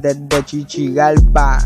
Desde Chichigalpa,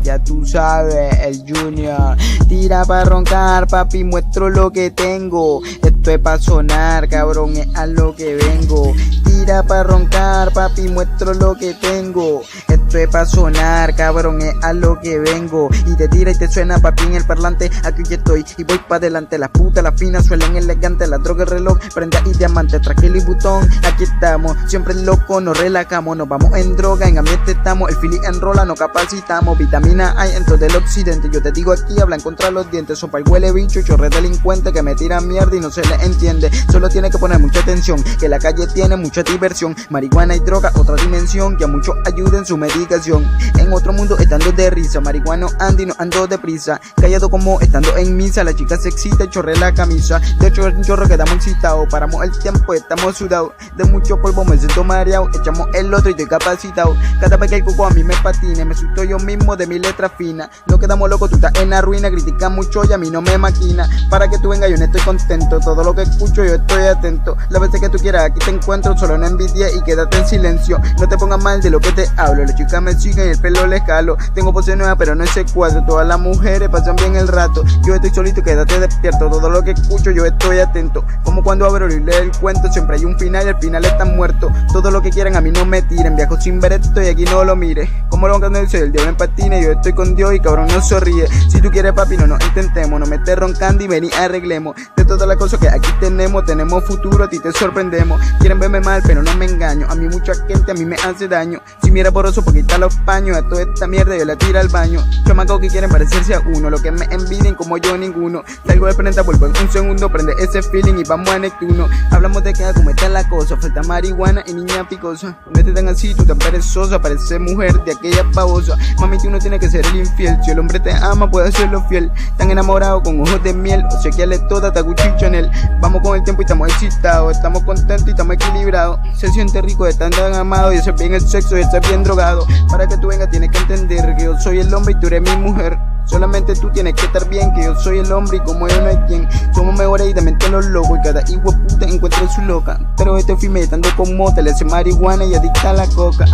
ya tú sabes, el Junior. Tira pa' roncar, papi, muestro lo que tengo. Esto es pa' sonar, cabrón, es a lo que vengo. Tira pa' roncar, papi, muestro lo que tengo. Esto es pa' sonar, cabrón, es a lo que vengo. Y te tira y te suena, papi, en el parlante. Aquí yo estoy y voy pa' adelante. Las putas, las finas, suelen elegantes. La droga, el reloj, prenda y diamante. Traje y botón, aquí estamos. Siempre loco, nos relajamos. Nos vamos en droga, en ambiente estamos. El fili enrola, nos capacitamos. Vitamina hay en todo el occidente. Yo te digo aquí, hablan contra los dientes. Sopa el huele bicho, chorre delincuente que me tira mierda y no se le entiende. Solo tiene que poner mucha atención, que la calle tiene mucha diversión. Marihuana y droga, otra dimensión, que a muchos ayuda en su medicación. En otro mundo estando de risa, marihuano ando y no ando deprisa. Callado como estando en misa, la chica se excita y chorre la camisa. De hecho el chorro quedamos excitados, paramos el tiempo, estamos sudados. De mucho polvo me siento mareado, echamos el otro y estoy capacitado. Cada vez que el coco a mí me patine, me susto yo mismo de mi letra fina. No quedamos locos, tú estás en la ruina, criticas mucho y a mí no me maquina. Para que tú vengas yo no estoy contento, todo lo que escucho yo estoy atento. Las veces que tú quieras aquí te encuentro, solo no envidie y quédate en silencio. No te pongas mal de lo que te hablo, las chicas me siguen y el pelo les jalo. Tengo pose nueva pero no ese cuadro, todas las mujeres pasan bien el rato. Yo estoy solito, quédate despierto, todo lo que escucho yo estoy atento. Como cuando abro y leo el cuento, siempre hay un final y el final está muerto. Todo lo que quieran a mí no me tiren, viajo sin ver esto y aquí no lo mire. Como lo van a decir, el diablo en patines, yo estoy con Dios y cabrón no se ríe. Si tú quieres papi no nos intentemos, no me estés roncando y vení arreglemos. De todas las cosas que aquí tenemos futuro, a ti te sorprendemos. Quieren verme mal pero no me engaño, a mí mucha gente a mí me hace daño. Si mira borroso porque quita los paños, a toda esta mierda yo la tiro al baño. Chamacos que quieren parecerse a uno, lo que me envidien como yo ninguno. Salgo de prenda, vuelvo en un segundo, prende ese feeling y vamos a Neptuno. Hablamos de que como está la cosa, falta marihuana y niña picosa. No estés tan así, tú tan perezosa, pareces mujer de aquella babosa. Mami, tú no tienes que ser el infiel, si el hombre te ama puede hacerlo fiel. Tan enamorado con ojos de miel, o sea que le toda ta Gucci Chanel. Vamos con el tiempo y estamos excitados, estamos contentos y estamos equilibrados. Se siente rico de estar tan amado y hacer bien el sexo y estar bien drogado. Para que tú vengas tienes que entender que yo soy el hombre y tú eres mi mujer. Solamente tú tienes que estar bien, que yo soy el hombre y como yo no hay quien. Somos mejores y también todos los locos y cada hijo puta encuentra su loca. Pero este firme estando con mota, le hace marihuana y adicta a la coca.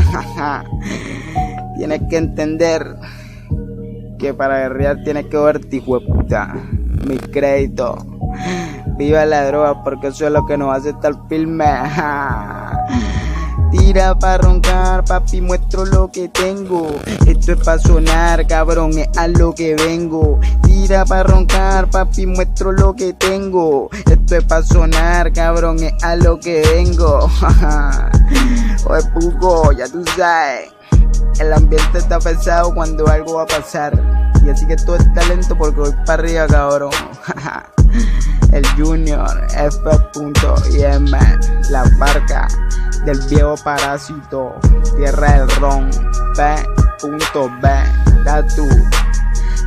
Tienes que entender que para guerrear tienes que verte, hijo de puta. Mi crédito. Viva la droga porque eso es lo que nos hace estar firme. Tira pa' roncar, papi, muestro lo que tengo. Esto es pa' sonar, cabrón, es a lo que vengo. Tira pa' roncar, papi, muestro lo que tengo. Esto es pa' sonar, cabrón, es a lo que vengo. Oye, puco, ya tú sabes. El ambiente está pesado cuando algo va a pasar. Y así que todo es talento porque voy para arriba, cabrón. El Junior, F.IM, la barca del viejo parásito, tierra del ron, P.B, Tatu,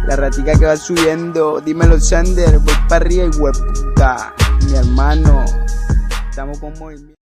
la ratica que va subiendo, dímelo Sander, voy para arriba y hueputa, mi hermano, estamos con movimiento.